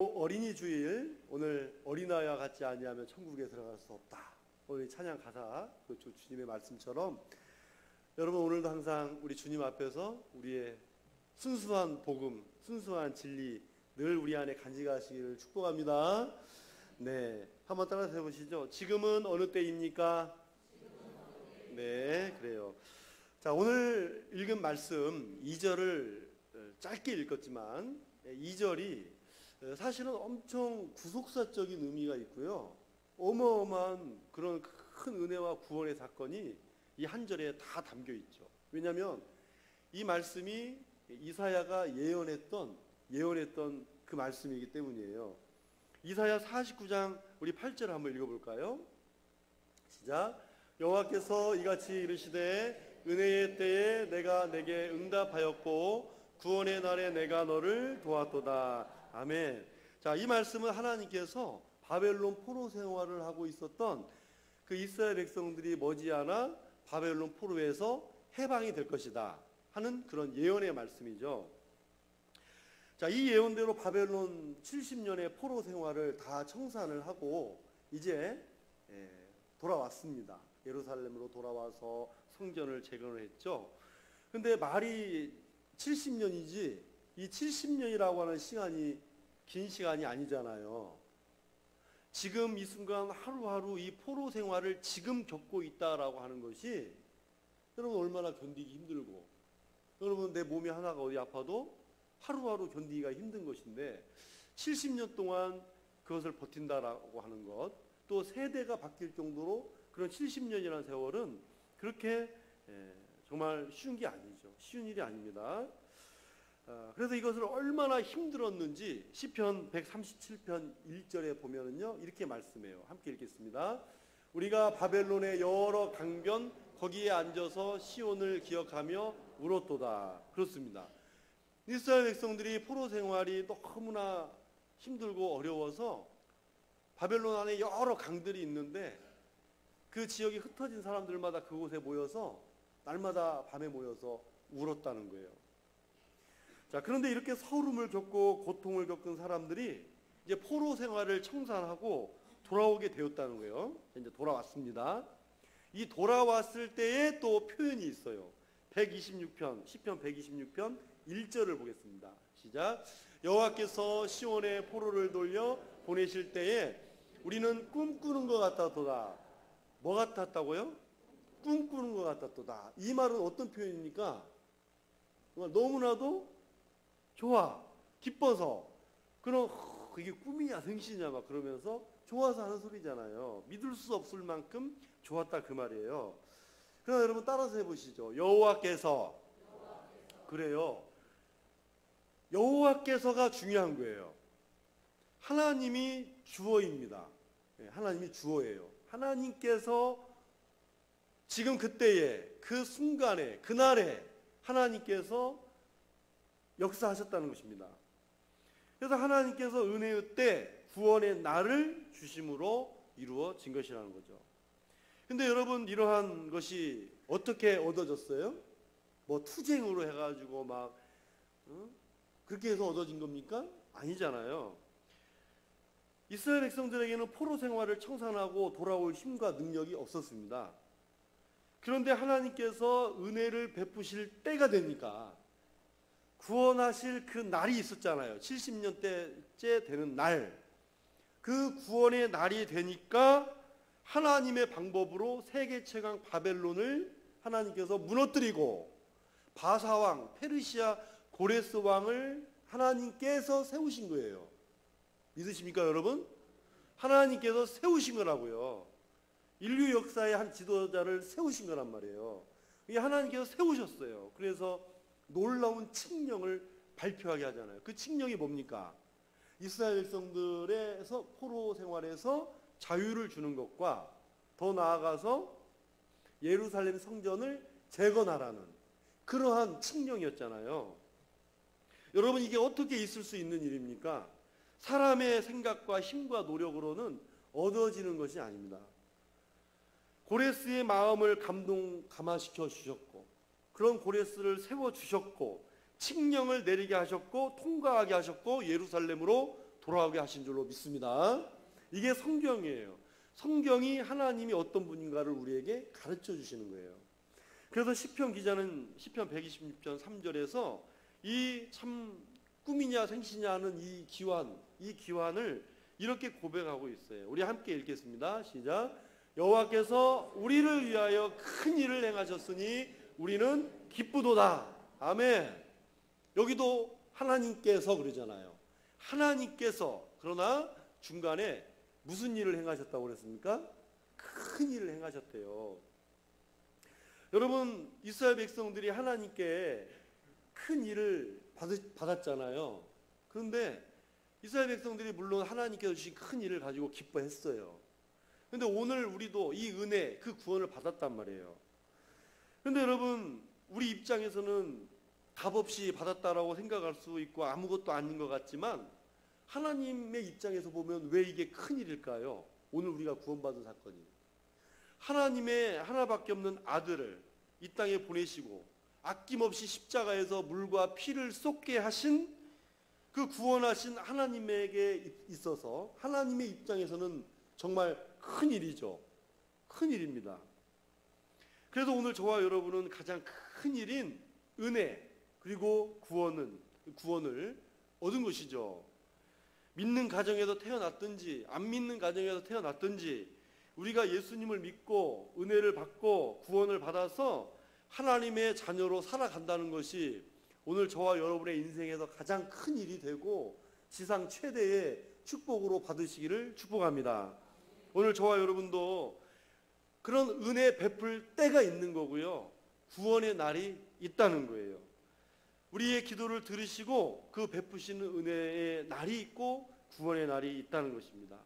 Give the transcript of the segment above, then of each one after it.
어린이 주일, 오늘 어린아이와 같지 아니하면 천국에 들어갈 수 없다. 오늘 찬양 가사, 그 주님의 말씀처럼 여러분 오늘도 항상 우리 주님 앞에서 우리의 순수한 복음, 순수한 진리 늘 우리 안에 간직하시기를 축복합니다. 네, 한번 따라서 해보시죠. 지금은 어느 때입니까? 네, 그래요. 자, 오늘 읽은 말씀 2절을 짧게 읽었지만 2절이 사실은 엄청 구속사적인 의미가 있고요. 어마어마한 그런 큰 은혜와 구원의 사건이 이 한 절에 다 담겨 있죠. 왜냐하면 이 말씀이 이사야가 예언했던 그 말씀이기 때문이에요. 이사야 49장 우리 8절 한번 읽어볼까요? 시작. 여호와께서 이같이 이르시되 은혜의 때에 내가 내게 응답하였고 구원의 날에 내가 너를 도왔도다. 아멘. 자, 이 말씀은 하나님께서 바벨론 포로 생활을 하고 있었던 그 이스라엘 백성들이 머지않아 바벨론 포로에서 해방이 될 것이다 하는 그런 예언의 말씀이죠. 자, 이 예언대로 바벨론 70년의 포로 생활을 다 청산을 하고 이제 돌아왔습니다. 예루살렘으로 돌아와서 성전을 재건을 했죠. 근데 말이 70년이지 이 70년이라고 하는 시간이 긴 시간이 아니잖아요. 지금 이 순간 하루하루 이 포로 생활을 지금 겪고 있다라고 하는 것이 여러분 얼마나 견디기 힘들고, 여러분 내 몸이 하나가 어디 아파도 하루하루 견디기가 힘든 것인데 70년 동안 그것을 버틴다라고 하는 것, 또 세대가 바뀔 정도로 그런 70년이라는 세월은 그렇게 정말 쉬운 게 아니죠. 쉬운 일이 아닙니다. 그래서 이것을 얼마나 힘들었는지 시편 137편 1절에 보면은요 이렇게 말씀해요. 함께 읽겠습니다. 우리가 바벨론의 여러 강변 거기에 앉아서 시온을 기억하며 울었도다. 그렇습니다. 이스라엘 백성들이 포로 생활이 너무나 힘들고 어려워서 바벨론 안에 여러 강들이 있는데 그 지역이 흩어진 사람들마다 그곳에 모여서 날마다 밤에 모여서 울었다는 거예요. 자, 그런데 이렇게 서름을 겪고 고통을 겪은 사람들이 이제 포로 생활을 청산하고 돌아오게 되었다는 거예요. 이제 돌아왔습니다. 이 돌아왔을 때에 또 표현이 있어요. 126편, 시편 126편 1절을 보겠습니다. 시작. 여호와께서 시온에 포로를 돌려 보내실 때에 우리는 꿈꾸는 것 같았도다. 뭐 같았다고요? 꿈꾸는 것 같았도다. 이 말은 어떤 표현입니까? 너무나도 좋아, 기뻐서, 그럼 이게 꿈이냐 생시냐 막 그러면서 좋아서 하는 소리잖아요. 믿을 수 없을 만큼 좋았다 그 말이에요. 그럼 여러분 따라서 해보시죠. 여호와께서. 그래요. 여호와께서가 중요한 거예요. 하나님이 주어입니다. 하나님이 주어예요. 하나님께서 지금 그때에 그 순간에 그날에 하나님께서 역사하셨다는 것입니다. 그래서 하나님께서 은혜의 때 구원의 날을 주심으로 이루어진 것이라는 거죠. 근데 여러분 이러한 것이 어떻게 얻어졌어요? 뭐 투쟁으로 해가지고 막 그렇게 해서 얻어진 겁니까? 아니잖아요. 이스라엘 백성들에게는 포로 생활을 청산하고 돌아올 힘과 능력이 없었습니다. 그런데 하나님께서 은혜를 베푸실 때가 되니까 구원하실 그 날이 있었잖아요. 70년대째 되는 날. 그 구원의 날이 되니까 하나님의 방법으로 세계 최강 바벨론을 하나님께서 무너뜨리고 바사왕, 페르시아 고레스 왕을 하나님께서 세우신 거예요. 믿으십니까 여러분? 하나님께서 세우신 거라고요. 인류 역사의 한 지도자를 세우신 거란 말이에요. 이게 하나님께서 세우셨어요. 그래서 놀라운 칙령을 발표하게 하잖아요. 그 칙령이 뭡니까? 이스라엘 백성들에서 포로 생활에서 자유를 주는 것과 더 나아가서 예루살렘 성전을 재건하라는 그러한 칙령이었잖아요. 여러분 이게 어떻게 있을 수 있는 일입니까? 사람의 생각과 힘과 노력으로는 얻어지는 것이 아닙니다. 고레스의 마음을 감화시켜 주셨고 그런 고레스를 세워주셨고 칙령을 내리게 하셨고 통과하게 하셨고 예루살렘으로 돌아오게 하신 줄로 믿습니다. 이게 성경이에요. 성경이 하나님이 어떤 분인가를 우리에게 가르쳐 주시는 거예요. 그래서 시편 기자는 시편 126편 3절에서 이 참 꿈이냐 생시냐 하는 이 기환을 이렇게 고백하고 있어요. 우리 함께 읽겠습니다. 시작. 여호와께서 우리를 위하여 큰 일을 행하셨으니 우리는 기쁘도다. 아멘. 여기도 하나님께서 그러잖아요. 하나님께서, 그러나 중간에 무슨 일을 행하셨다고 그랬습니까? 큰 일을 행하셨대요. 여러분, 이스라엘 백성들이 하나님께 큰 일을 받았잖아요. 그런데 이스라엘 백성들이 물론 하나님께서 주신 큰 일을 가지고 기뻐했어요. 그런데 오늘 우리도 이 은혜, 그 구원을 받았단 말이에요. 그런데 여러분, 우리 입장에서는 값없이 받았다라고 생각할 수 있고 아무것도 아닌 것 같지만 하나님의 입장에서 보면 왜 이게 큰일일까요? 오늘 우리가 구원받은 사건이. 하나님의 하나밖에 없는 아들을 이 땅에 보내시고 아낌없이 십자가에서 물과 피를 쏟게 하신 그 구원하신 하나님에게 있어서 하나님의 입장에서는 정말 큰일이죠. 큰일입니다. 그래서 오늘 저와 여러분은 가장 큰일인 은혜 그리고 구원을 얻은 것이죠. 믿는 가정에서 태어났든지 안 믿는 가정에서 태어났든지 우리가 예수님을 믿고 은혜를 받고 구원을 받아서 하나님의 자녀로 살아간다는 것이 오늘 저와 여러분의 인생에서 가장 큰 일이 되고 지상 최대의 축복으로 받으시기를 축복합니다. 오늘 저와 여러분도 그런 은혜 베풀 때가 있는 거고요. 구원의 날이 있다는 거예요. 우리의 기도를 들으시고 그 베푸시는 은혜의 날이 있고 구원의 날이 있다는 것입니다.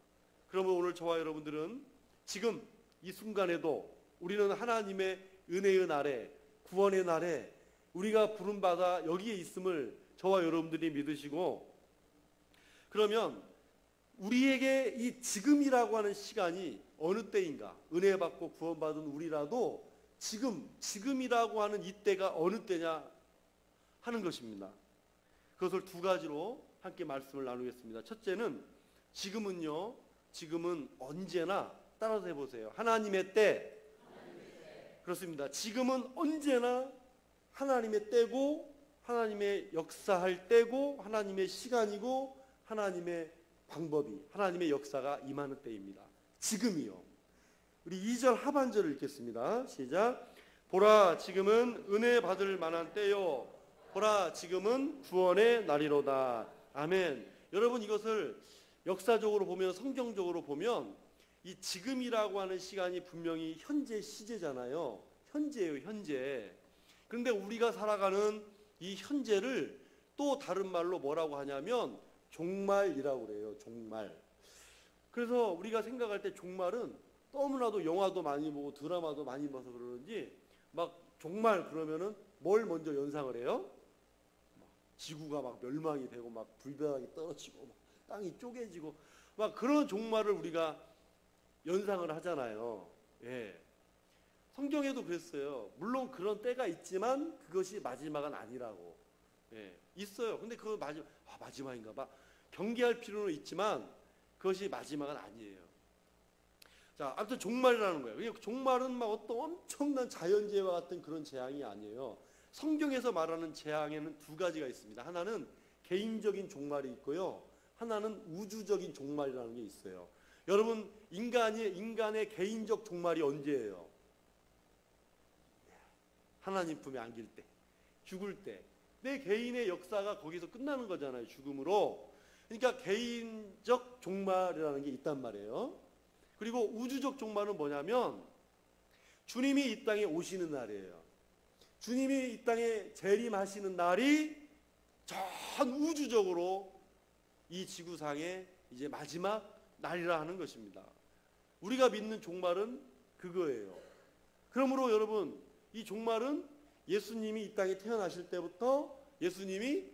그러면 오늘 저와 여러분들은 지금 이 순간에도 우리는 하나님의 은혜의 날에 구원의 날에 우리가 부름받아 여기에 있음을 저와 여러분들이 믿으시고 그러면 우리에게 이 지금이라고 하는 시간이 어느 때인가 은혜 받고 구원받은 우리라도 지금이라고 하는 이때가 어느 때냐 하는 것입니다. 그것을 두 가지로 함께 말씀을 나누겠습니다. 첫째는 지금은 언제나 따라서 해보세요. 하나님의 때. 그렇습니다. 지금은 언제나 하나님의 때고 하나님의 역사할 때고 하나님의 시간이고 하나님의 방법이 하나님의 역사가 임하는 때입니다. 지금이요. 우리 2절 하반절을 읽겠습니다. 시작. 보라 지금은 은혜 받을 만한 때요. 보라 지금은 구원의 날이로다. 아멘. 여러분 이것을 역사적으로 보면 성경적으로 보면 이 지금이라고 하는 시간이 분명히 현재 시제잖아요. 현재예요. 현재. 그런데 우리가 살아가는 이 현재를 또 다른 말로 뭐라고 하냐면 종말이라고 그래요. 종말. 그래서 우리가 생각할 때 종말은 너무나도 영화도 많이 보고 드라마도 많이 봐서 그러는지 막 종말 그러면은 뭘 먼저 연상을 해요? 지구가 막 멸망이 되고 막 불벼락이 떨어지고 막 땅이 쪼개지고 막 그런 종말을 우리가 연상을 하잖아요. 예. 성경에도 그랬어요. 물론 그런 때가 있지만 그것이 마지막은 아니라고. 예. 있어요. 근데 그거 마지막인가 봐. 경계할 필요는 있지만 그것이 마지막은 아니에요. 자, 아무튼 종말이라는 거예요. 종말은 막 어떤 엄청난 자연재해와 같은 그런 재앙이 아니에요. 성경에서 말하는 재앙에는 두 가지가 있습니다. 하나는 개인적인 종말이 있고요. 하나는 우주적인 종말이라는 게 있어요. 여러분, 인간의 개인적 종말이 언제예요? 하나님 품에 안길 때, 죽을 때. 내 개인의 역사가 거기서 끝나는 거잖아요. 죽음으로. 그러니까 개인적 종말이라는 게 있단 말이에요. 그리고 우주적 종말은 뭐냐면 주님이 이 땅에 오시는 날이에요. 주님이 이 땅에 재림하시는 날이 전 우주적으로 이 지구상의 이제 마지막 날이라 하는 것입니다. 우리가 믿는 종말은 그거예요. 그러므로 여러분, 이 종말은 예수님이 이 땅에 태어나실 때부터 예수님이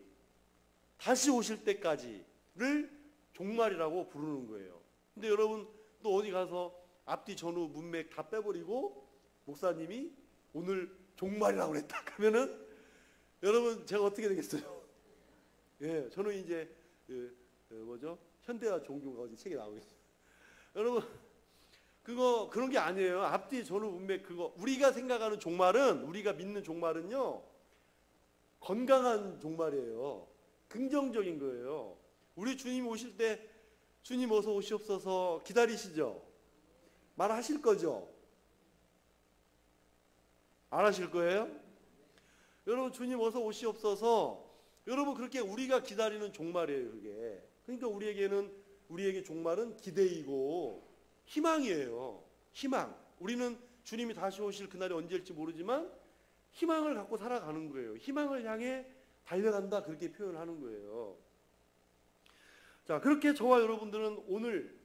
다시 오실 때까지를 종말이라고 부르는 거예요. 근데 여러분 또 어디 가서 앞뒤 전후 문맥 다 빼버리고 목사님이 오늘 종말이라고 그랬다 그러면은 여러분 제가 어떻게 되겠어요? 예, 저는 이제 현대화 종교가 어디 책에 나오고 있어요. 여러분, 그런 게 아니에요. 앞뒤 전후 문맥 그거. 우리가 생각하는 종말은, 우리가 믿는 종말은요, 건강한 종말이에요. 긍정적인 거예요. 우리 주님 오실 때 주님 어서 오시옵소서 기다리시죠? 말하실 거죠? 안 하실 거예요? 여러분, 주님 어서 오시옵소서, 여러분, 그렇게 우리가 기다리는 종말이에요, 그게. 그러니까 우리에게 종말은 기대이고 희망이에요. 희망. 우리는 주님이 다시 오실 그날이 언제일지 모르지만 희망을 갖고 살아가는 거예요. 희망을 향해 달려간다, 그렇게 표현하는 거예요. 자, 그렇게 저와 여러분들은 오늘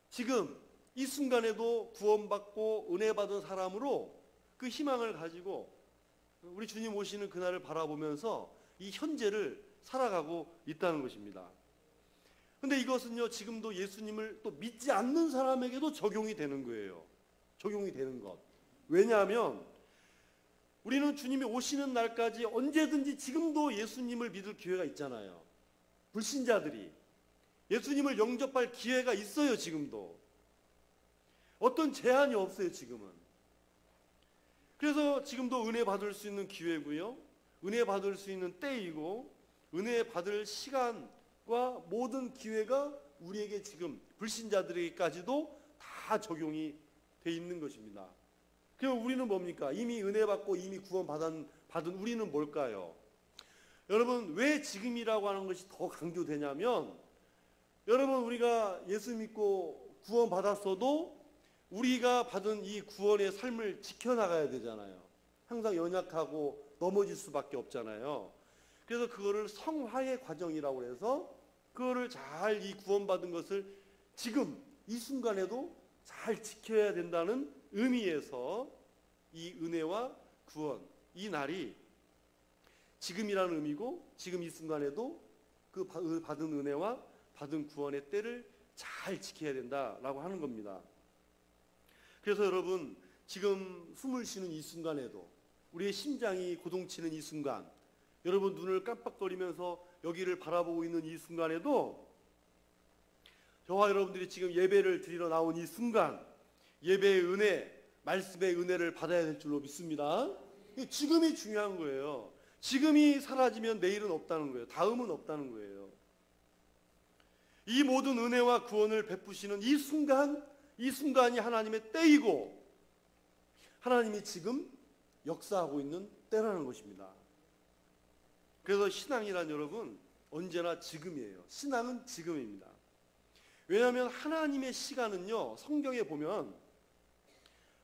지금 이 순간에도 구원받고 은혜 받은 사람으로 그 희망을 가지고 우리 주님 오시는 그날을 바라보면서 이 현재를 살아가고 있다는 것입니다. 근데 이것은요, 지금도 예수님을 또 믿지 않는 사람에게도 적용이 되는 거예요. 적용이 되는 것. 왜냐하면 우리는 주님이 오시는 날까지 언제든지 지금도 예수님을 믿을 기회가 있잖아요. 불신자들이 예수님을 영접할 기회가 있어요. 지금도 어떤 제한이 없어요. 지금은. 그래서 지금도 은혜 받을 수 있는 기회고요, 은혜 받을 수 있는 때이고, 은혜 받을 시간과 모든 기회가 우리에게 지금 불신자들에게까지도 다 적용이 돼 있는 것입니다. 그럼 우리는 뭡니까? 이미 은혜 받고 이미 구원받은 우리는 뭘까요? 여러분, 왜 지금이라고 하는 것이 더 강조되냐면, 여러분, 우리가 예수 믿고 구원받았어도 우리가 받은 이 구원의 삶을 지켜나가야 되잖아요. 항상 연약하고 넘어질 수밖에 없잖아요. 그래서 그거를 성화의 과정이라고 해서 그거를 잘, 이 구원받은 것을 지금 이 순간에도 잘 지켜야 된다는 의미에서 이 은혜와 구원, 이 날이 지금이라는 의미고, 지금 이 순간에도 그 받은 은혜와 받은 구원의 때를 잘 지켜야 된다라고 하는 겁니다. 그래서 여러분, 지금 숨을 쉬는 이 순간에도, 우리의 심장이 고동치는 이 순간, 여러분 눈을 깜빡거리면서 여기를 바라보고 있는 이 순간에도, 저와 여러분들이 지금 예배를 드리러 나온 이 순간, 예배의 은혜, 말씀의 은혜를 받아야 될 줄로 믿습니다. 지금이 중요한 거예요. 지금이 사라지면 내일은 없다는 거예요. 다음은 없다는 거예요. 이 모든 은혜와 구원을 베푸시는 이 순간이 하나님의 때이고, 하나님이 지금 역사하고 있는 때라는 것입니다. 그래서 신앙이란, 여러분, 언제나 지금이에요. 신앙은 지금입니다. 왜냐하면 하나님의 시간은요, 성경에 보면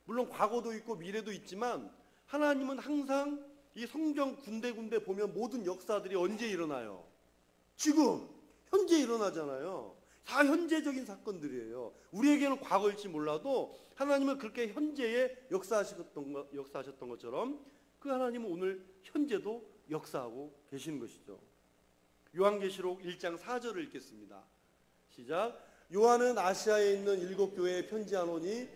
물론 과거도 있고 미래도 있지만, 하나님은 항상 이 성경 군데군데 보면 모든 역사들이 언제 일어나요? 지금 현재 일어나잖아요. 다 현재적인 사건들이에요. 우리에게는 과거일지 몰라도 하나님은 그렇게 현재에 역사하셨던 것처럼 그 하나님은 오늘 현재도 역사하고 계시는 것이죠. 요한계시록 1장 4절을 읽겠습니다. 시작. 요한은 아시아에 있는 7 교회에 편지하노니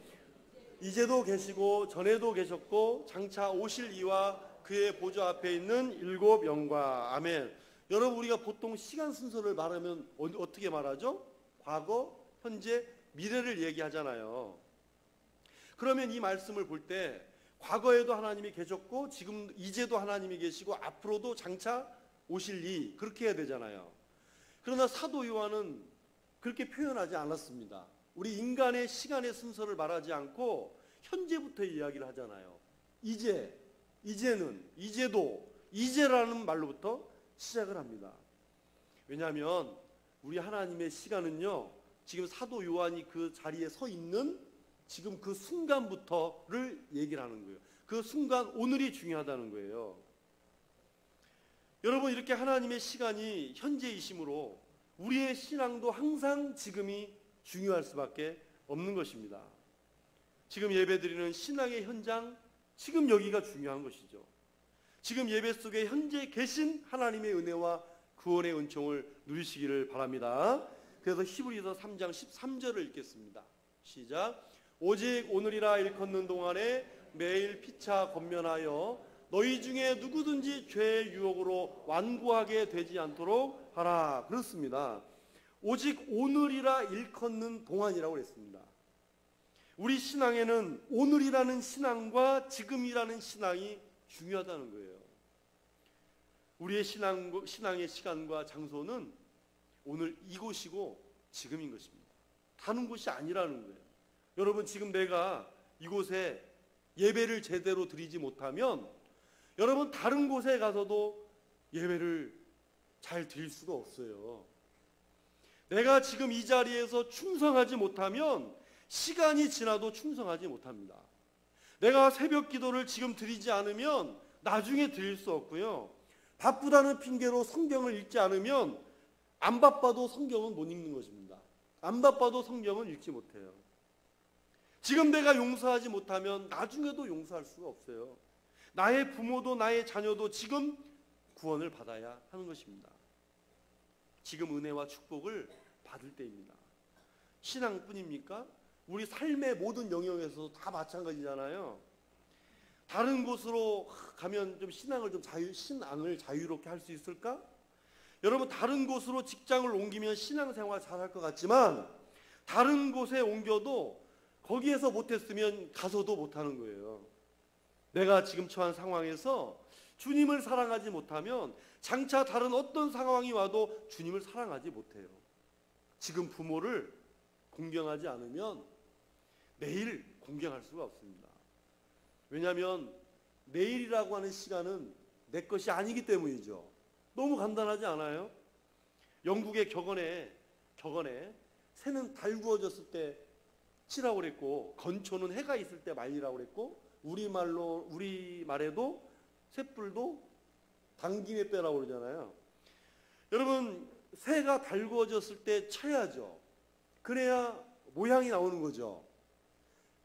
이제도 계시고 전에도 계셨고 장차 오실 이와 그의 보좌 앞에 있는 7 영과. 아멘. 여러분, 우리가 보통 시간 순서를 말하면 어떻게 말하죠? 과거, 현재, 미래를 얘기하잖아요. 그러면 이 말씀을 볼 때 과거에도 하나님이 계셨고, 지금 이제도 하나님이 계시고, 앞으로도 장차 오실 이, 그렇게 해야 되잖아요. 그러나 사도 요한은 그렇게 표현하지 않았습니다. 우리 인간의 시간의 순서를 말하지 않고 현재부터 이야기를 하잖아요. 이제는, 이제도, 이제라는 말로부터 시작을 합니다. 왜냐하면 우리 하나님의 시간은요, 지금 사도 요한이 그 자리에 서 있는 지금 그 순간부터를 얘기를 하는 거예요. 그 순간, 오늘이 중요하다는 거예요. 여러분, 이렇게 하나님의 시간이 현재이심으로 우리의 신앙도 항상 지금이 중요할 수밖에 없는 것입니다. 지금 예배드리는 신앙의 현장, 지금 여기가 중요한 것이죠. 지금 예배 속에 현재 계신 하나님의 은혜와 구원의 은총을 누리시기를 바랍니다. 그래서 히브리서 3장 13절을 읽겠습니다. 시작. 오직 오늘이라 일컫는 동안에 매일 피차 권면하여 너희 중에 누구든지 죄의 유혹으로 완고하게 되지 않도록 하라. 그렇습니다. 오직 오늘이라 일컫는 동안이라고 그랬습니다. 우리 신앙에는 오늘이라는 신앙과 지금이라는 신앙이 중요하다는 거예요. 우리의 신앙의 시간과 장소는 오늘 이곳이고 지금인 것입니다. 다른 곳이 아니라는 거예요. 여러분, 지금 내가 이곳에 예배를 제대로 드리지 못하면 여러분 다른 곳에 가서도 예배를 잘 드릴 수가 없어요. 내가 지금 이 자리에서 충성하지 못하면 시간이 지나도 충성하지 못합니다. 내가 새벽 기도를 지금 드리지 않으면 나중에 드릴 수 없고요. 바쁘다는 핑계로 성경을 읽지 않으면 안 바빠도 성경은 못 읽는 것입니다. 안 바빠도 성경은 읽지 못해요. 지금 내가 용서하지 못하면 나중에도 용서할 수가 없어요. 나의 부모도 나의 자녀도 지금 구원을 받아야 하는 것입니다. 지금 은혜와 축복을 받을 때입니다. 신앙뿐입니까? 우리 삶의 모든 영역에서 다 마찬가지잖아요. 다른 곳으로 가면 좀 신앙을 자유롭게 할 수 있을까? 여러분, 다른 곳으로 직장을 옮기면 신앙생활 잘할 것 같지만 다른 곳에 옮겨도 거기에서 못했으면 가서도 못하는 거예요. 내가 지금 처한 상황에서 주님을 사랑하지 못하면 장차 다른 어떤 상황이 와도 주님을 사랑하지 못해요. 지금 부모를 공경하지 않으면 내일 공경할 수가 없습니다. 왜냐하면 내일이라고 하는 시간은 내 것이 아니기 때문이죠. 너무 간단하지 않아요? 영국의 격언에 새는 달 구워졌을 때 치라고 그랬고 건초는 해가 있을 때 말리라고 그랬고 우리말에도 쇳불도 당김에 빼라고 그러잖아요. 여러분, 새가 달구어졌을 때 쳐야죠. 그래야 모양이 나오는 거죠.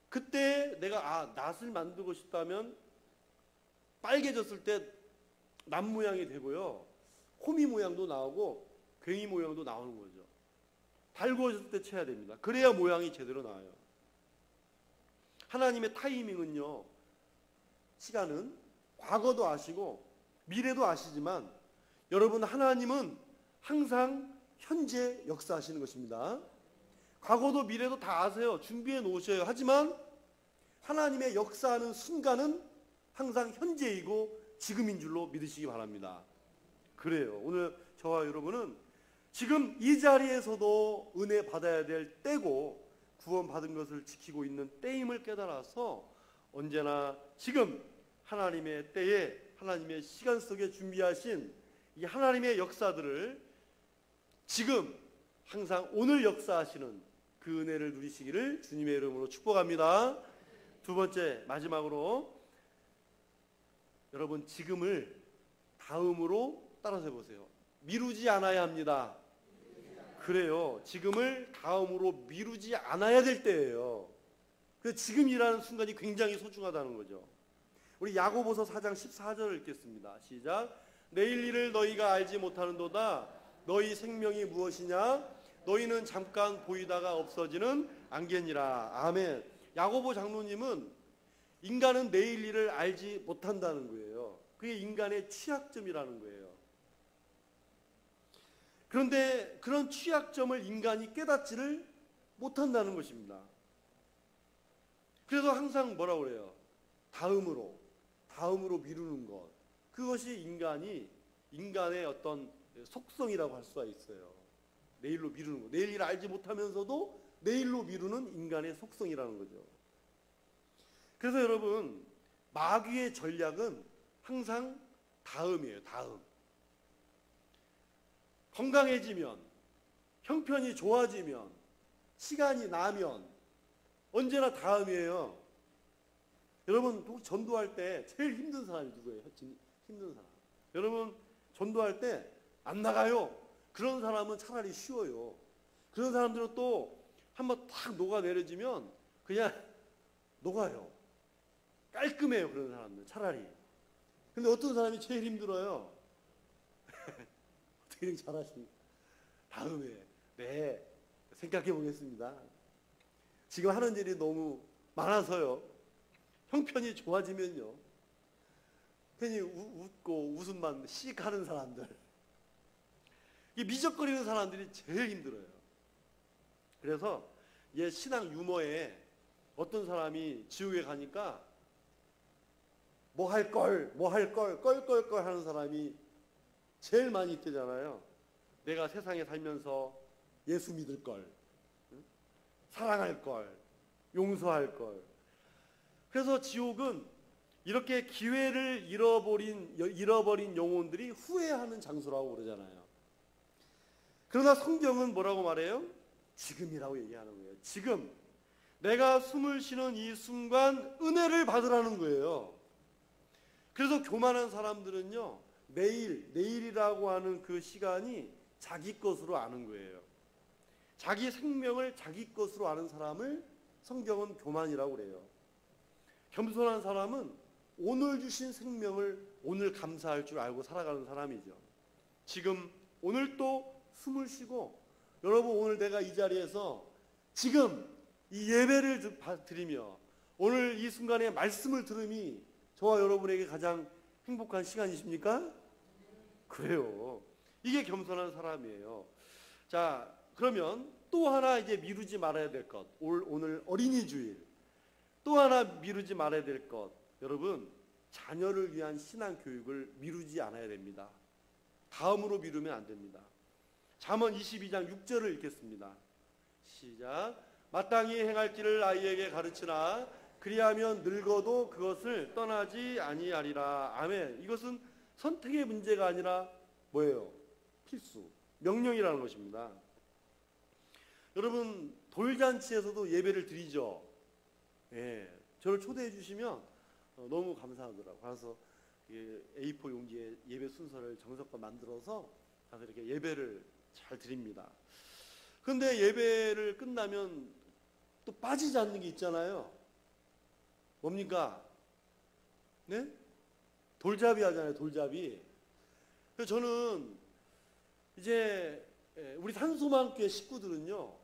그때 내가 낫을 만들고 싶다면 빨개졌을 때 낫 모양이 되고요. 호미 모양도 나오고 괭이 모양도 나오는 거죠. 달구어졌을 때 쳐야 됩니다. 그래야 모양이 제대로 나와요. 하나님의 타이밍은요, 시간은 과거도 아시고 미래도 아시지만 여러분, 하나님은 항상 현재 역사하시는 것입니다. 과거도 미래도 다 아세요. 준비해 놓으셔요. 하지만 하나님의 역사하는 순간은 항상 현재이고 지금인 줄로 믿으시기 바랍니다. 그래요. 오늘 저와 여러분은 지금 이 자리에서도 은혜 받아야 될 때고 구원받은 것을 지키고 있는 때임을 깨달아서 언제나 지금 하나님의 때에 하나님의 시간 속에 준비하신 이 하나님의 역사들을 지금 항상 오늘 역사하시는 그 은혜를 누리시기를 주님의 이름으로 축복합니다. 두 번째, 마지막으로 여러분, 지금을 다음으로 따라서 해보세요. 미루지 않아야 합니다. 그래요. 지금을 다음으로 미루지 않아야 될 때예요. 그래서 지금이라는 순간이 굉장히 소중하다는 거죠. 우리 야고보서 4장 14절을 읽겠습니다. 시작. 내일 일을 너희가 알지 못하는도다. 너희 생명이 무엇이냐? 너희는 잠깐 보이다가 없어지는 안개니라. 아멘. 야고보 장로님은 인간은 내일 일을 알지 못한다는 거예요. 그게 인간의 취약점이라는 거예요. 그런데 그런 취약점을 인간이 깨닫지를 못한다는 것입니다. 그래서 항상 뭐라고 그래요? 다음으로 미루는 것. 그것이 인간의 어떤 속성이라고 할 수가 있어요. 내일로 미루는 것. 내일 일을 알지 못하면서도 내일로 미루는 인간의 속성이라는 거죠. 그래서 여러분, 마귀의 전략은 항상 다음이에요. 다음. 건강해지면, 형편이 좋아지면, 시간이 나면 언제나 다음이에요. 여러분, 전도할 때 제일 힘든 사람이 누구예요? 힘든 사람. 여러분, 전도할 때 안 나가요. 그런 사람은 차라리 쉬워요. 그런 사람들은 또 한번 탁 녹아내려지면 그냥 녹아요. 깔끔해요. 그런 사람들 차라리. 근데 어떤 사람이 제일 힘들어요? 어떻게 잘하십니까? 다음에 네, 생각해 보겠습니다. 지금 하는 일이 너무 많아서요. 형편이 좋아지면요, 괜히 웃고 웃음만 씩 하는 사람들. 이 미적거리는 사람들이 제일 힘들어요. 그래서 얘 신앙 유머에 어떤 사람이 지옥에 가니까 뭐 할 걸 껄껄껄 하는 사람이 제일 많이 있대잖아요. 내가 세상에 살면서 예수 믿을 걸, 사랑할 걸, 용서할 걸. 그래서 지옥은 이렇게 기회를 잃어버린 영혼들이 후회하는 장소라고 그러잖아요. 그러나 성경은 뭐라고 말해요? 지금이라고 얘기하는 거예요. 지금 내가 숨을 쉬는 이 순간 은혜를 받으라는 거예요. 그래서 교만한 사람들은요, 내일이라고 하는 그 시간이 자기 것으로 아는 거예요. 자기 생명을 자기 것으로 아는 사람을 성경은 교만이라고 그래요. 겸손한 사람은 오늘 주신 생명을 오늘 감사할 줄 알고 살아가는 사람이죠. 지금 오늘 또 숨을 쉬고, 여러분 오늘 내가 이 자리에서 지금 이 예배를 드리며 오늘 이 순간에 말씀을 들음이 저와 여러분에게 가장 행복한 시간이십니까? 그래요. 이게 겸손한 사람이에요. 자, 그러면 또 하나 이제 미루지 말아야 될 것. 오늘 어린이 주일. 또 하나 미루지 말아야 될 것. 여러분, 자녀를 위한 신앙 교육을 미루지 않아야 됩니다. 다음으로 미루면 안 됩니다. 잠언 22장 6절을 읽겠습니다. 시작. 마땅히 행할 길을 아이에게 가르치나 그리하면 늙어도 그것을 떠나지 아니하리라. 아멘. 이것은 선택의 문제가 아니라 뭐예요? 필수, 명령이라는 것입니다. 여러분, 돌잔치에서도 예배를 드리죠. 예, 저를 초대해 주시면 너무 감사하더라고요. 그래서 A4 용지에 예배 순서를 정석껏 만들어서 가서 이렇게 예배를 잘 드립니다. 그런데 예배를 끝나면 또 빠지지 않는 게 있잖아요. 뭡니까? 네? 돌잡이 하잖아요, 돌잡이. 그래서 저는 이제 우리 산소만교회 식구들은요,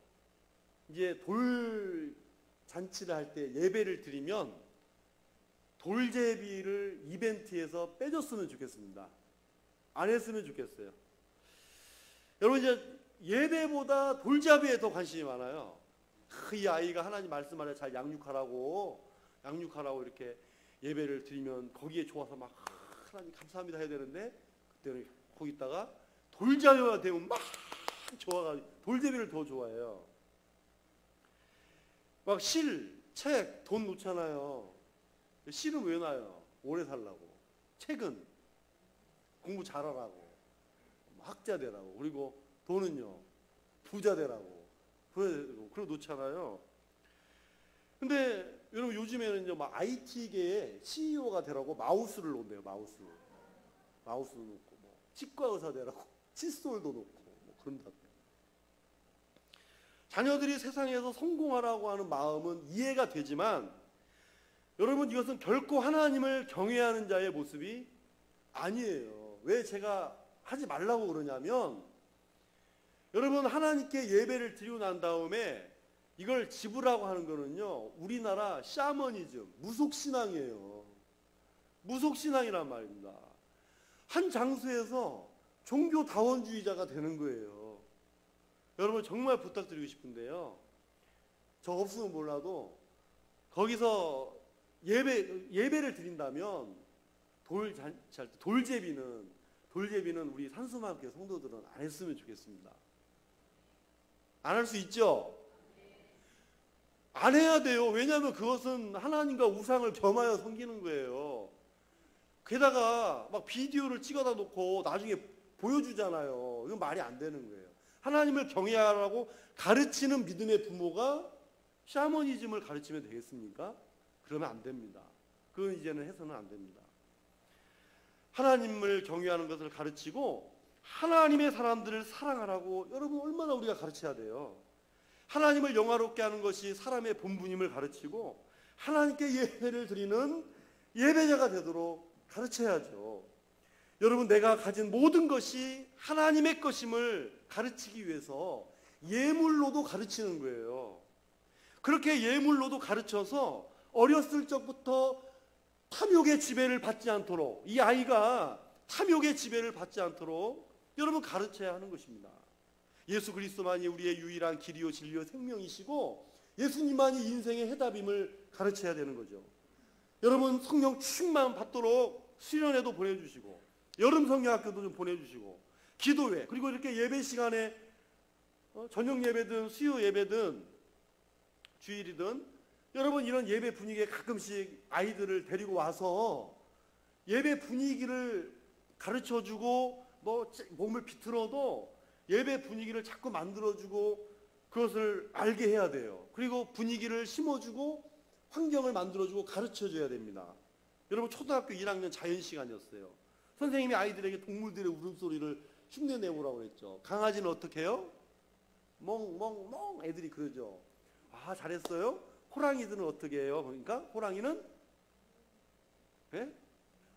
이제 돌 잔치를 할 때 예배를 드리면 돌제비를 이벤트에서 빼줬으면 좋겠습니다. 안 했으면 좋겠어요. 여러분, 이제 예배보다 돌잡이에 더 관심이 많아요. 이 아이가 하나님 말씀 안에 잘 양육하라고 이렇게 예배를 드리면 거기에 좋아서 막 하나님 감사합니다 해야 되는데, 그때는 거기다가 돌잡이가 되면 막 좋아가지고 돌제비를 더 좋아해요. 막 실, 책, 돈 놓잖아요. 실은 왜 놔요? 오래 살라고. 책은 공부 잘하라고, 학자 되라고. 그리고 돈은요, 부자 되라고. 그러고 놓잖아요. 근데 여러분, 요즘에는 막 IT계에 CEO가 되라고 마우스를 놓는데요. 마우스 놓고, 뭐 치과 의사 되라고 칫솔도 놓고 뭐 그런다. 자녀들이 세상에서 성공하라고 하는 마음은 이해가 되지만, 여러분, 이것은 결코 하나님을 경외하는 자의 모습이 아니에요. 왜 제가 하지 말라고 그러냐면, 여러분, 하나님께 예배를 드리고 난 다음에 이걸 지불하고 하는 거는요, 우리나라 샤머니즘, 무속신앙이에요. 무속신앙이란 말입니다. 한 장소에서 종교다원주의자가 되는 거예요. 여러분, 정말 부탁드리고 싶은데요, 저 없으면 몰라도 거기서 예배를 드린다면 돌제비는 우리 산수마교회 성도들은 안 했으면 좋겠습니다. 안 할 수 있죠? 안 해야 돼요. 왜냐하면 그것은 하나님과 우상을 겸하여 섬기는 거예요. 게다가 막 비디오를 찍어다 놓고 나중에 보여주잖아요. 이건 말이 안 되는 거예요. 하나님을 경외하라고 가르치는 믿음의 부모가 샤머니즘을 가르치면 되겠습니까? 그러면 안 됩니다. 그건 이제는 해서는 안 됩니다. 하나님을 경외하는 것을 가르치고 하나님의 사람들을 사랑하라고, 여러분, 얼마나 우리가 가르쳐야 돼요. 하나님을 영화롭게 하는 것이 사람의 본분임을 가르치고 하나님께 예배를 드리는 예배자가 되도록 가르쳐야죠. 여러분, 내가 가진 모든 것이 하나님의 것임을 가르치기 위해서 예물로도 가르치는 거예요. 그렇게 예물로도 가르쳐서 어렸을 적부터 탐욕의 지배를 받지 않도록, 이 아이가 탐욕의 지배를 받지 않도록 여러분 가르쳐야 하는 것입니다. 예수 그리스도만이 우리의 유일한 길이요 진리요 생명이시고 예수님만이 인생의 해답임을 가르쳐야 되는 거죠. 여러분 성령 충만 받도록 수련회도 보내주시고 여름 성경학교도 좀 보내주시고 기도회 그리고 이렇게 예배 시간에 저녁 예배든 수요 예배든 주일이든 여러분 이런 예배 분위기에 가끔씩 아이들을 데리고 와서 예배 분위기를 가르쳐주고 뭐 몸을 비틀어도 예배 분위기를 자꾸 만들어주고 그것을 알게 해야 돼요. 그리고 분위기를 심어주고 환경을 만들어주고 가르쳐줘야 됩니다. 여러분 초등학교 1학년 자연 시간이었어요. 선생님이 아이들에게 동물들의 울음소리를 흉내내보라고 했죠. 강아지는 어떻게 해요? 멍멍멍 애들이 그러죠. 아 잘했어요. 호랑이들은 어떻게 해요? 그러니까 호랑이는 예?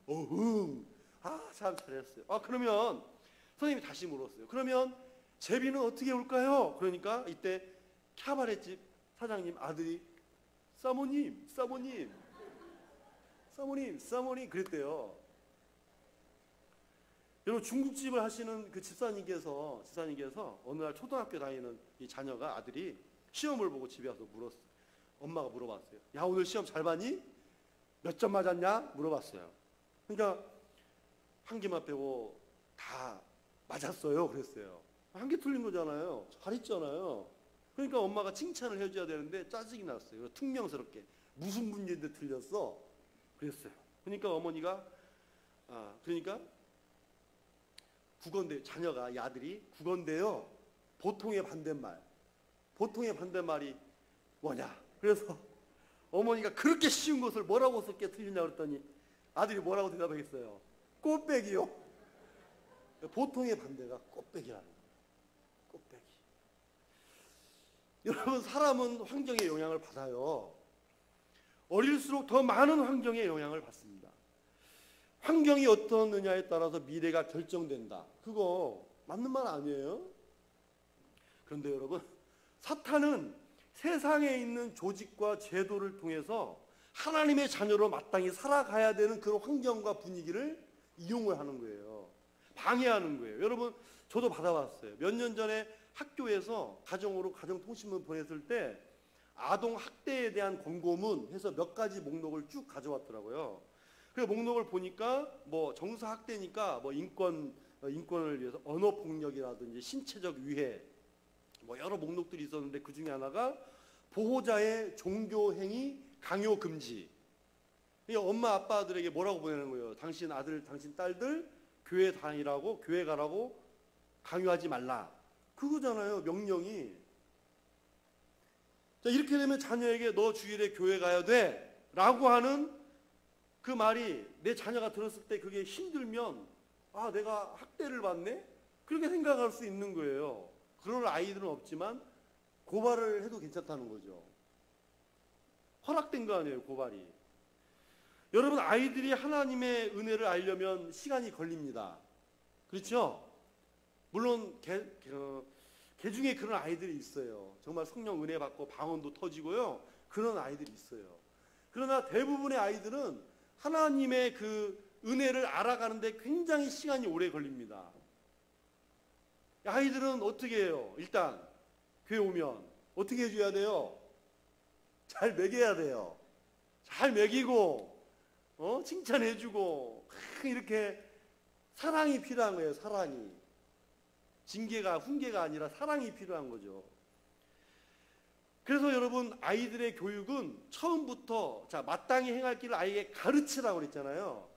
어흥. 아 참 잘했어요. 아 그러면 선생님이 다시 물었어요. 그러면 제비는 어떻게 울까요? 그러니까 이때 캬바레집 사장님 아들이 사모님 그랬대요. 여러분 중국집을 하시는 그 집사님께서 어느 날 초등학교 다니는 이 자녀가 아들이 시험을 보고 집에 와서 물었어요. 엄마가 물어봤어요. 야 오늘 시험 잘 봤니? 몇 점 맞았냐? 물어봤어요. 그러니까 한 개만 빼고 다 맞았어요. 그랬어요. 한 개 틀린 거잖아요. 잘했잖아요. 그러니까 엄마가 칭찬을 해줘야 되는데 짜증이 났어요. 퉁명스럽게 무슨 문제인데 틀렸어? 그랬어요. 그러니까 어머니가 그러니까 국어인데 자녀가 이 아들이 국어인데요. 보통의 반대말이 뭐냐? 그래서 어머니가 그렇게 쉬운 것을 뭐라고 썼게 틀리냐 그랬더니 아들이 뭐라고 대답하겠어요? 꽃배기요. 보통의 반대가 꽃배기라는 거예요. 꽃배기. 여러분 사람은 환경의 영향을 받아요. 어릴수록 더 많은 환경의 영향을 받습니다. 환경이 어떻느냐에 따라서 미래가 결정된다. 그거 맞는 말 아니에요? 그런데 여러분 사탄은 세상에 있는 조직과 제도를 통해서 하나님의 자녀로 마땅히 살아가야 되는 그런 환경과 분위기를 이용을 하는 거예요. 방해하는 거예요. 여러분 저도 받아봤어요. 몇 년 전에 학교에서 가정으로 가정통신문 보냈을 때 아동 학대에 대한 권고문 해서 몇 가지 목록을 쭉 가져왔더라고요. 그 목록을 보니까 뭐 정서 학대니까 뭐 인권을 위해서 언어 폭력이라든지 신체적 위해 뭐 여러 목록들이 있었는데 그 중에 하나가 보호자의 종교 행위 강요 금지. 엄마 아빠들에게 뭐라고 보내는 거예요? 당신 아들, 당신 딸들 교회 다니라고 교회 가라고 강요하지 말라. 그거잖아요. 명령이. 자, 이렇게 되면 자녀에게 너 주일에 교회 가야 돼 라고 하는 그 말이 내 자녀가 들었을 때 그게 힘들면 아 내가 학대를 받네? 그렇게 생각할 수 있는 거예요. 그럴 아이들은 없지만 고발을 해도 괜찮다는 거죠. 허락된 거 아니에요, 고발이. 여러분 아이들이 하나님의 은혜를 알려면 시간이 걸립니다. 그렇죠? 물론 개 중에 그런 아이들이 있어요. 정말 성령 은혜 받고 방언도 터지고요. 그런 아이들이 있어요. 그러나 대부분의 아이들은 하나님의 그 은혜를 알아가는데 굉장히 시간이 오래 걸립니다. 아이들은 어떻게 해요? 일단 교회 오면 어떻게 해줘야 돼요? 잘 먹여야 돼요. 잘 먹이고 칭찬해주고 이렇게 사랑이 필요한 거예요. 사랑이. 징계가 훈계가 아니라 사랑이 필요한 거죠. 그래서 여러분 아이들의 교육은 처음부터 마땅히 행할 길을 아이에게 가르치라고 그랬잖아요.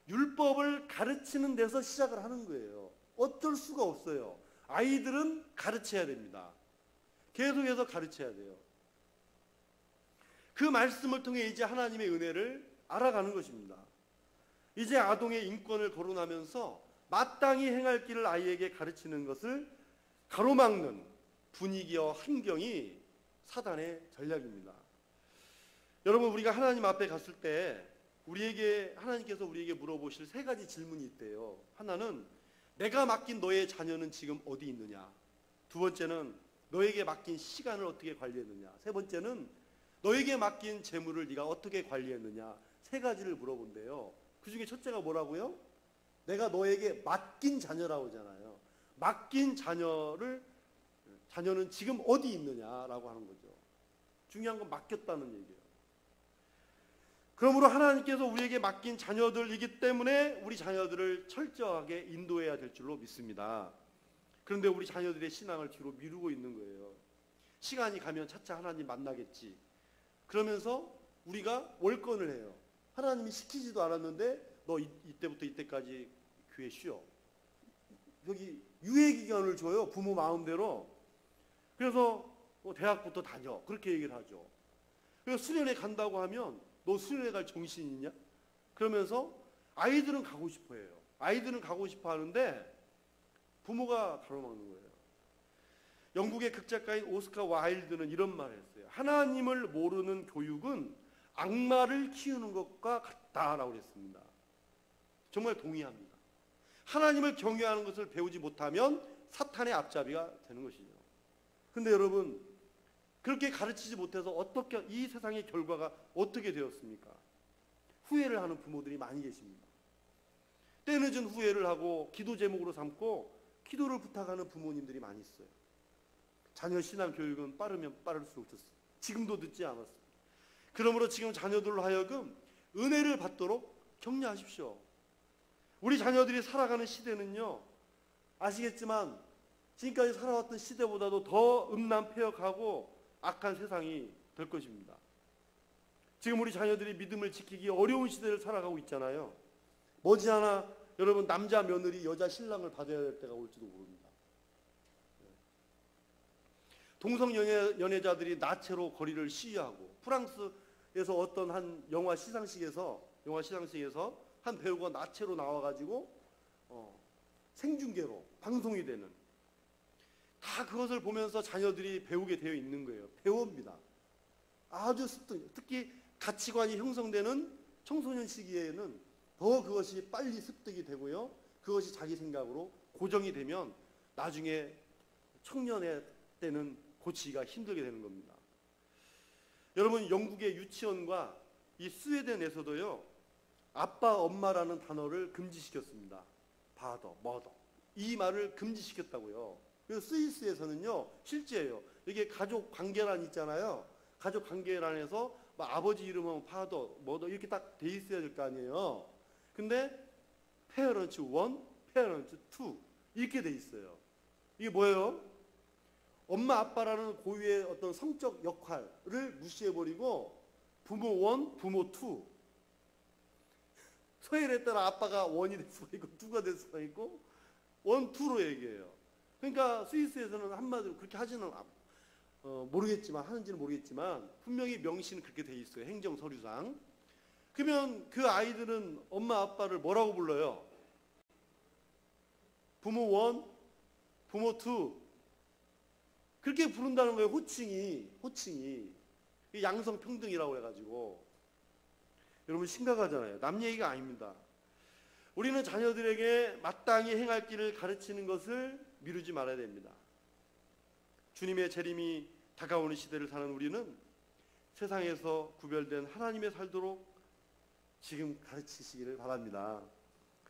율법을 가르치는 데서 시작을 하는 거예요. 어쩔 수가 없어요. 아이들은 가르쳐야 됩니다. 계속해서 가르쳐야 돼요. 그 말씀을 통해 이제 하나님의 은혜를 알아가는 것입니다. 이제 아동의 인권을 거론하면서 마땅히 행할 길을 아이에게 가르치는 것을 가로막는 분위기와 환경이 사단의 전략입니다. 여러분 우리가 하나님 앞에 갔을 때 하나님께서 우리에게 물어보실 세 가지 질문이 있대요. 하나는 내가 맡긴 너의 자녀는 지금 어디 있느냐. 두 번째는 너에게 맡긴 시간을 어떻게 관리했느냐. 세 번째는 너에게 맡긴 재물을 네가 어떻게 관리했느냐. 세 가지를 물어본대요. 그 중에 첫째가 뭐라고요? 내가 너에게 맡긴 자녀라고 하잖아요. 맡긴 자녀는 지금 어디 있느냐라고 하는 거죠. 중요한 건 맡겼다는 얘기예요. 그러므로 하나님께서 우리에게 맡긴 자녀들이기 때문에 우리 자녀들을 철저하게 인도해야 될 줄로 믿습니다. 그런데 우리 자녀들의 신앙을 뒤로 미루고 있는 거예요. 시간이 가면 차차 하나님 만나겠지. 그러면서 우리가 월권을 해요. 하나님이 시키지도 않았는데 너 이때부터 이때까지 교회 쉬어. 여기 유예기간을 줘요. 부모 마음대로. 그래서 대학부터 다녀. 그렇게 얘기를 하죠. 그래서 수련회 간다고 하면 너 수련회 갈 정신 있냐? 그러면서 아이들은 가고 싶어 해요. 아이들은 가고 싶어 하는데 부모가 가로막는 거예요. 영국의 극작가인 오스카 와일드는 이런 말을 했어요. 하나님을 모르는 교육은 악마를 키우는 것과 같다라고 했습니다. 정말 동의합니다. 하나님을 경외하는 것을 배우지 못하면 사탄의 앞잡이가 되는 것이죠. 근데 여러분, 그렇게 가르치지 못해서 어떻게 이 세상의 결과가 어떻게 되었습니까? 후회를 하는 부모들이 많이 계십니다. 때늦은 후회를 하고 기도 제목으로 삼고 기도를 부탁하는 부모님들이 많이 있어요. 자녀 신앙 교육은 빠르면 빠를수록 듣습니다. 지금도 듣지 않았습니다. 그러므로 지금 자녀들로 하여금 은혜를 받도록 격려하십시오. 우리 자녀들이 살아가는 시대는요, 아시겠지만 지금까지 살아왔던 시대보다도 더 음란폐역하고 악한 세상이 될 것입니다. 지금 우리 자녀들이 믿음을 지키기 어려운 시대를 살아가고 있잖아요. 머지않아 여러분 남자 며느리 여자 신랑을 받아야 될 때가 올지도 모릅니다. 동성연애자들이 나체로 거리를 시위하고, 프랑스에서 어떤 한 영화 시상식에서 한 배우가 나체로 나와가지고 생중계로 방송이 되는, 다 그것을 보면서 자녀들이 배우게 되어 있는 거예요. 배웁니다. 아주 습득, 특히 가치관이 형성되는 청소년 시기에는 더 그것이 빨리 습득이 되고요. 그것이 자기 생각으로 고정이 되면 나중에 청년의 때는 고치기가 힘들게 되는 겁니다. 여러분, 영국의 유치원과 이 스웨덴에서도요, 아빠, 엄마라는 단어를 금지시켰습니다. father, mother. 이 말을 금지시켰다고요. 그래서 스위스에서는요, 실제예요. 이게 가족 관계란 있잖아요. 가족 관계란에서 아버지 이름은 father, mother 이렇게 딱 돼 있어야 될 거 아니에요. 근데 parents 1, parents 2 이렇게 돼 있어요. 이게 뭐예요? 엄마 아빠라는 고유의 어떤 성적 역할을 무시해버리고 부모 1, 부모 2. 서열에 따라 아빠가 1이 될 수가 있고 2가 될 수가 있고 1, 2로 얘기해요. 그러니까 스위스에서는 한마디로 그렇게 하지는 모르겠지만, 하는지는 모르겠지만 분명히 명시는 그렇게 돼 있어요. 행정 서류상. 그러면 그 아이들은 엄마 아빠를 뭐라고 불러요? 부모 1, 부모 2 그렇게 부른다는 거예요. 호칭이 양성평등이라고 해가지고. 여러분 심각하잖아요. 남 얘기가 아닙니다. 우리는 자녀들에게 마땅히 행할 길을 가르치는 것을 미루지 말아야 됩니다. 주님의 재림이 다가오는 시대를 사는 우리는 세상에서 구별된 하나님의 살도록 지금 가르치시기를 바랍니다.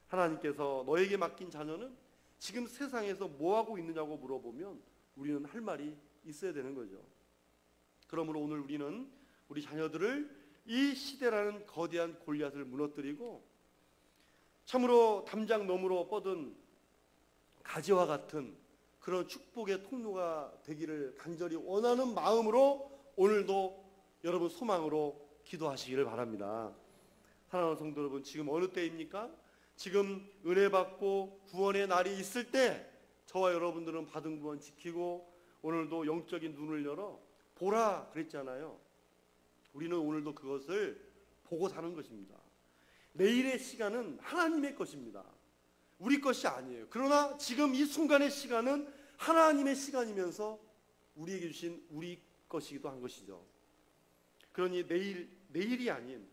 하나님께서 너에게 맡긴 자녀는 지금 세상에서 뭐하고 있느냐고 물어보면 우리는 할 말이 있어야 되는 거죠. 그러므로 오늘 우리는 우리 자녀들을 이 시대라는 거대한 골리앗을 무너뜨리고 참으로 담장 너머로 뻗은 가지와 같은 그런 축복의 통로가 되기를 간절히 원하는 마음으로 오늘도 여러분 소망으로 기도하시기를 바랍니다. 사랑하는 성도 여러분, 지금 어느 때입니까? 지금 은혜 받고 구원의 날이 있을 때 저와 여러분들은 받은 구원 지키고 오늘도 영적인 눈을 열어 보라 그랬잖아요. 우리는 오늘도 그것을 보고 사는 것입니다. 내일의 시간은 하나님의 것입니다. 우리 것이 아니에요. 그러나 지금 이 순간의 시간은 하나님의 시간이면서 우리에게 주신 우리 것이기도 한 것이죠. 그러니 내일이 아닌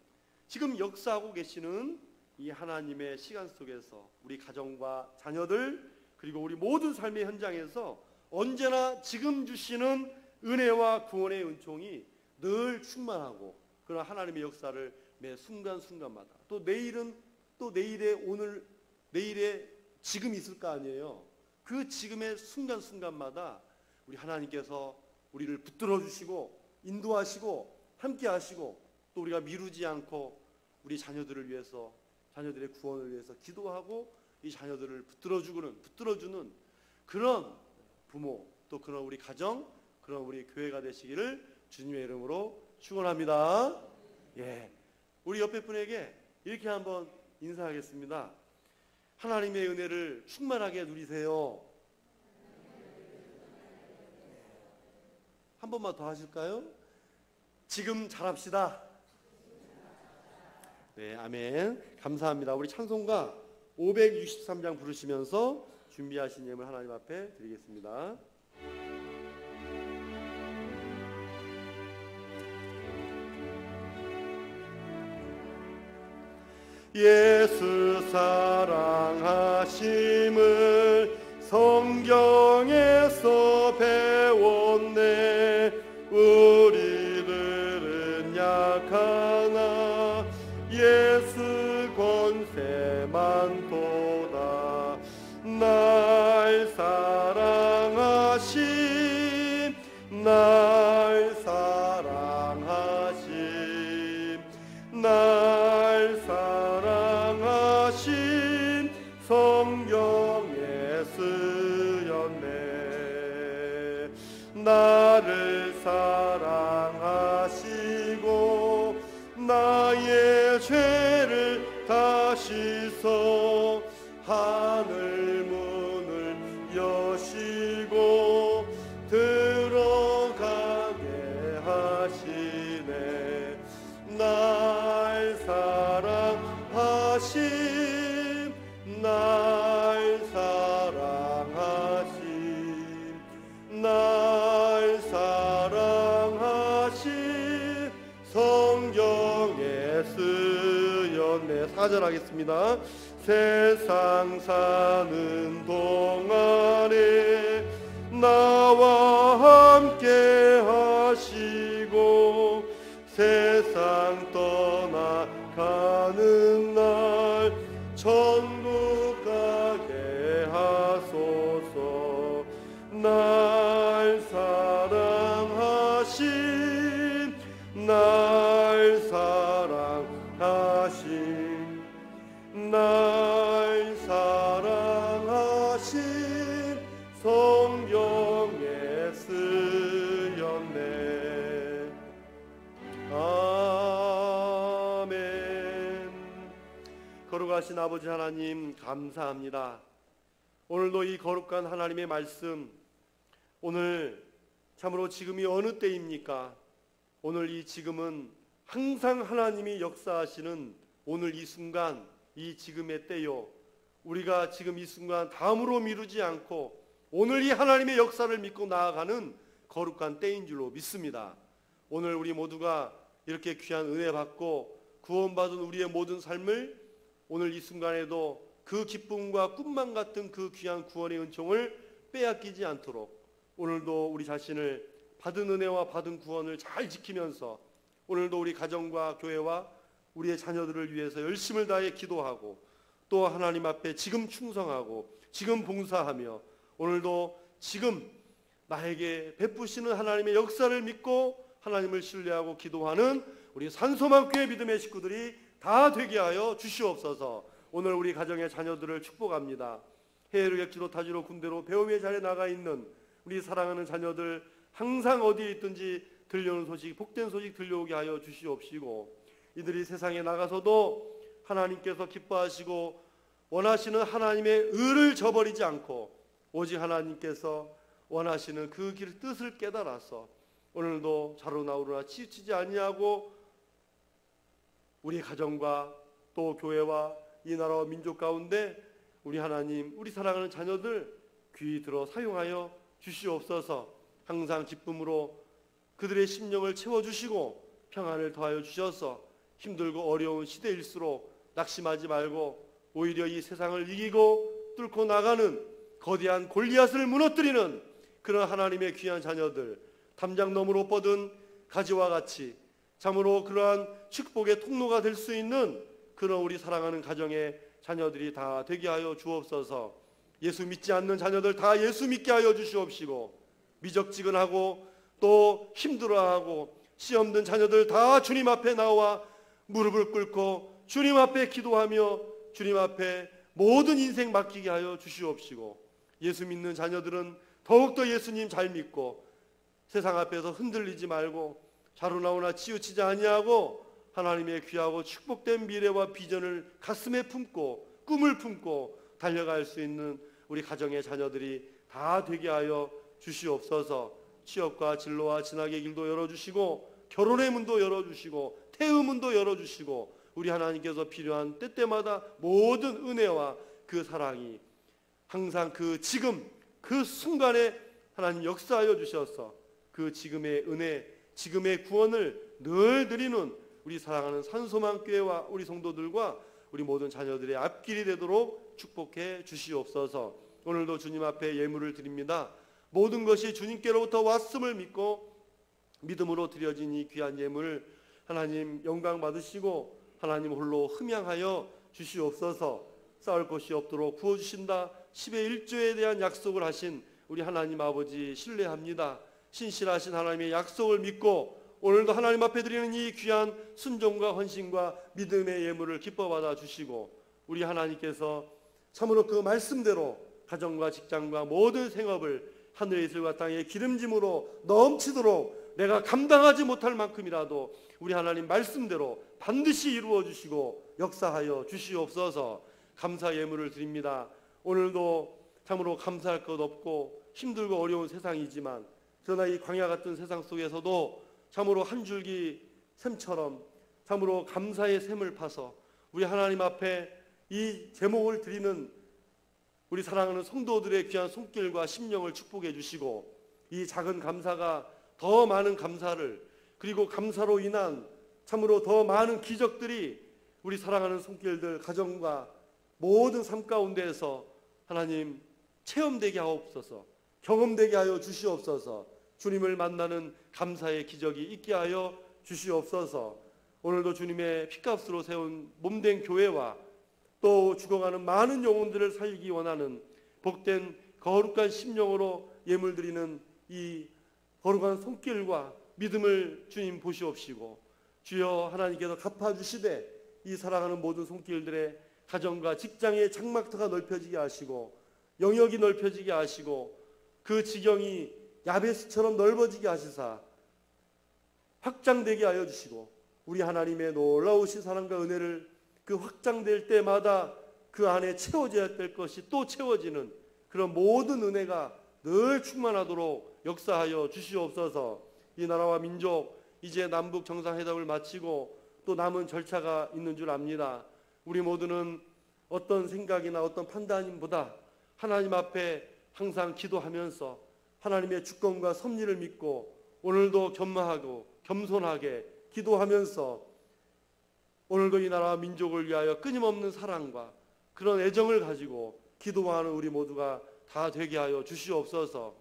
지금 역사하고 계시는 이 하나님의 시간 속에서 우리 가정과 자녀들 그리고 우리 모든 삶의 현장에서 언제나 지금 주시는 은혜와 구원의 은총이 늘 충만하고 그런 하나님의 역사를 매 순간순간마다 또 내일은 또 내일의 지금 있을 거 아니에요. 그 지금의 순간순간마다 우리 하나님께서 우리를 붙들어 주시고 인도하시고 함께 하시고 또 우리가 미루지 않고 우리 자녀들을 위해서, 자녀들의 구원을 위해서 기도하고 이 자녀들을 붙들어주는 그런 부모, 또 그런 우리 가정, 그런 우리 교회가 되시기를 주님의 이름으로 축원합니다. 예, 우리 옆에 분에게 이렇게 한번 인사하겠습니다. 하나님의 은혜를 충만하게 누리세요. 한 번만 더 하실까요? 지금 잘합시다. 네, 아멘. 감사합니다. 우리 찬송가 563장 부르시면서 준비하신 예물 하나님 앞에 드리겠습니다. 예수 사랑하심을 성경에서 배웠네. 우리들은 약하나 예수 권세만 도다. 날 사랑하심, 날 사랑하심, 날 사랑하심 성경에 쓰였네. 나를 사랑하시고 나의 죄를 다 씻어 하늘 문을 여시고 들어가게 하시네. 날 사랑하심, 날 사랑하심, 날 사랑하심 성경에 쓰였네. 4절 하겠습니다. 세상 사는 동안에 나와 함께 하시고 세상 떠나가는 날 천국 가게 하소서. 날 사랑하심, 날 사랑하심, 날 사랑하심 성경에 쓰였네. 아멘. 거룩하신 아버지 하나님 감사합니다. 오늘도 이 거룩한 하나님의 말씀, 오늘 참으로 지금이 어느 때입니까? 오늘 이 지금은 항상 하나님이 역사하시는 오늘 이 순간, 이 지금의 때요. 우리가 지금 이 순간 다음으로 미루지 않고 오늘 이 하나님의 역사를 믿고 나아가는 거룩한 때인 줄로 믿습니다. 오늘 우리 모두가 이렇게 귀한 은혜 받고 구원받은 우리의 모든 삶을 오늘 이 순간에도 그 기쁨과 꿈만 같은 그 귀한 구원의 은총을 빼앗기지 않도록 오늘도 우리 자신을 받은 은혜와 받은 구원을 잘 지키면서 오늘도 우리 가정과 교회와 우리의 자녀들을 위해서 열심을 다해 기도하고 또 하나님 앞에 지금 충성하고 지금 봉사하며 오늘도 지금 나에게 베푸시는 하나님의 역사를 믿고 하나님을 신뢰하고 기도하는 우리 산소만교회 믿음의 식구들이 다 되게 하여 주시옵소서. 오늘 우리 가정의 자녀들을 축복합니다. 해외로 객지로 타지로 군대로 배움의 자리에 나가 있는 우리 사랑하는 자녀들 항상 어디에 있든지 들려오는 소식, 복된 소식 들려오게 하여 주시옵시고 이들이 세상에 나가서도 하나님께서 기뻐하시고 원하시는 하나님의 의를 저버리지 않고 오직 하나님께서 원하시는 그 길 뜻을 깨달아서 오늘도 자로나 우로나 치우치지 아니하고 우리 가정과 또 교회와 이 나라와 민족 가운데 우리 하나님, 우리 사랑하는 자녀들 귀 들어 사용하여 주시옵소서. 항상 기쁨으로 그들의 심령을 채워주시고 평안을 더하여 주셔서 힘들고 어려운 시대일수록 낙심하지 말고 오히려 이 세상을 이기고 뚫고 나가는 거대한 골리앗을 무너뜨리는 그런 하나님의 귀한 자녀들, 담장 너머로 뻗은 가지와 같이 참으로 그러한 축복의 통로가 될 수 있는 그런 우리 사랑하는 가정의 자녀들이 다 되게 하여 주옵소서. 예수 믿지 않는 자녀들 다 예수 믿게 하여 주시옵시고, 미적지근하고 또 힘들어하고 시험 든 자녀들 다 주님 앞에 나와 무릎을 꿇고 주님 앞에 기도하며 주님 앞에 모든 인생 맡기게 하여 주시옵시고, 예수 믿는 자녀들은 더욱더 예수님 잘 믿고 세상 앞에서 흔들리지 말고 좌로나오나 치우치지 아니하고 하나님의 귀하고 축복된 미래와 비전을 가슴에 품고 꿈을 품고 달려갈 수 있는 우리 가정의 자녀들이 다 되게 하여 주시옵소서. 취업과 진로와 진학의 길도 열어주시고 결혼의 문도 열어주시고 태의 문도 열어주시고 우리 하나님께서 필요한 때때마다 모든 은혜와 그 사랑이 항상 그 지금 그 순간에 하나님 역사하여 주셔서 그 지금의 은혜, 지금의 구원을 늘 드리는 우리 사랑하는 산소망교회와 우리 성도들과 우리 모든 자녀들의 앞길이 되도록 축복해 주시옵소서. 오늘도 주님 앞에 예물을 드립니다. 모든 것이 주님께로부터 왔음을 믿고 믿음으로 드려진 이 귀한 예물 하나님 영광 받으시고 하나님 홀로 흠양하여 주시옵소서. 쌓을 곳이 없도록 부어주신다 10의 1조에 대한 약속을 하신 우리 하나님 아버지 신뢰합니다. 신실하신 하나님의 약속을 믿고 오늘도 하나님 앞에 드리는 이 귀한 순종과 헌신과 믿음의 예물을 기뻐 받아 주시고 우리 하나님께서 참으로 그 말씀대로 가정과 직장과 모든 생업을 하늘의 이슬과 땅의 기름짐으로 넘치도록 내가 감당하지 못할 만큼이라도 우리 하나님 말씀대로 반드시 이루어 주시고 역사하여 주시옵소서. 감사 예물을 드립니다. 오늘도 참으로 감사할 것 없고 힘들고 어려운 세상이지만 그러나 이 광야 같은 세상 속에서도 참으로 한 줄기 샘처럼 참으로 감사의 샘을 파서 우리 하나님 앞에 이 제목을 드리는 우리 사랑하는 성도들의 귀한 손길과 심령을 축복해 주시고 이 작은 감사가 더 많은 감사를 그리고 감사로 인한 참으로 더 많은 기적들이 우리 사랑하는 손길들 가정과 모든 삶 가운데에서 하나님 체험되게 하옵소서. 경험되게 하여 주시옵소서. 주님을 만나는 감사의 기적이 있게 하여 주시옵소서. 오늘도 주님의 피값으로 세운 몸된 교회와 또 죽어가는 많은 영혼들을 살리기 원하는 복된 거룩한 심령으로 예물 드리는 이 거룩한 손길과 믿음을 주님 보시옵시고 주여 하나님께서 갚아주시되 이 사랑하는 모든 손길들의 가정과 직장의 장막터가 넓혀지게 하시고 영역이 넓혀지게 하시고 그 지경이 야베스처럼 넓어지게 하시사 확장되게 하여 주시고 우리 하나님의 놀라우신 사랑과 은혜를 그 확장될 때마다 그 안에 채워져야 될 것이 또 채워지는 그런 모든 은혜가 늘 충만하도록 역사하여 주시옵소서. 이 나라와 민족 이제 남북 정상회담을 마치고 또 남은 절차가 있는 줄 압니다. 우리 모두는 어떤 생각이나 어떤 판단보다 하나님 앞에 항상 기도하면서 하나님의 주권과 섭리를 믿고 오늘도 겸허하고 겸손하게 기도하면서 오늘도 이 나라와 민족을 위하여 끊임없는 사랑과 그런 애정을 가지고 기도하는 우리 모두가 다 되게 하여 주시옵소서.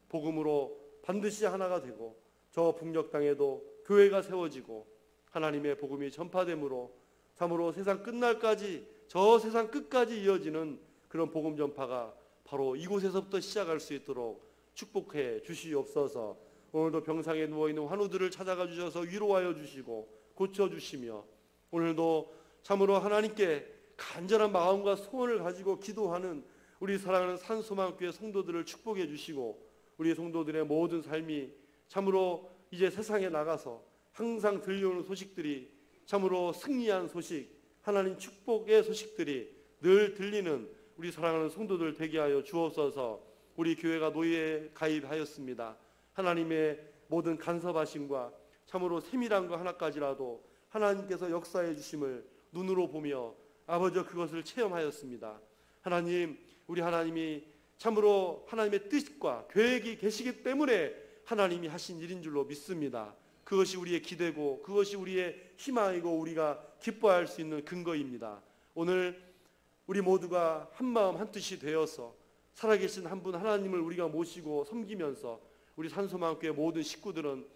복음으로 반드시 하나가 되고 저 북녘 땅에도 교회가 세워지고 하나님의 복음이 전파됨으로 참으로 세상 끝날까지 저 세상 끝까지 이어지는 그런 복음 전파가 바로 이곳에서부터 시작할 수 있도록 축복해 주시옵소서. 오늘도 병상에 누워있는 환우들을 찾아가 주셔서 위로하여 주시고 고쳐주시며 오늘도 참으로 하나님께 간절한 마음과 소원을 가지고 기도하는 우리 사랑하는 산소망교회 성도들을 축복해 주시고 우리 성도들의 모든 삶이 참으로 이제 세상에 나가서 항상 들려오는 소식들이 참으로 승리한 소식, 하나님 축복의 소식들이 늘 들리는 우리 사랑하는 성도들 되게 하여 주옵소서. 우리 교회가 노예에 가입하였습니다. 하나님의 모든 간섭하심과 참으로 세밀한 거 하나까지라도 하나님께서 역사해 주심을 눈으로 보며 아버지 그것을 체험하였습니다. 하나님, 우리 하나님이 참으로 하나님의 뜻과 계획이 계시기 때문에 하나님이 하신 일인 줄로 믿습니다. 그것이 우리의 기대고 그것이 우리의 희망이고 우리가 기뻐할 수 있는 근거입니다. 오늘 우리 모두가 한마음 한뜻이 되어서 살아계신 한 분 하나님을 우리가 모시고 섬기면서 우리 산소망교회 모든 식구들은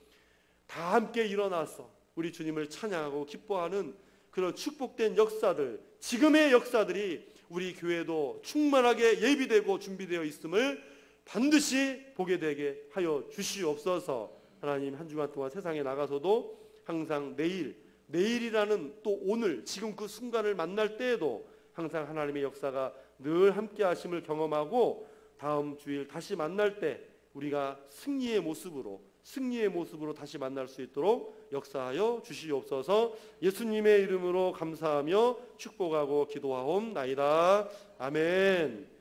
다 함께 일어나서 우리 주님을 찬양하고 기뻐하는 그런 축복된 역사들, 지금의 역사들이 우리 교회도 충만하게 예비되고 준비되어 있음을 반드시 보게 되게 하여 주시옵소서. 하나님, 한 주간 동안 세상에 나가서도 항상 내일이라는 또 오늘 지금 그 순간을 만날 때에도 항상 하나님의 역사가 늘 함께 하심을 경험하고 다음 주일 다시 만날 때 우리가 승리의 모습으로 다시 만날 수 있도록 역사하여 주시옵소서. 예수님의 이름으로 감사하며 축복하고 기도하옵나이다. 아멘.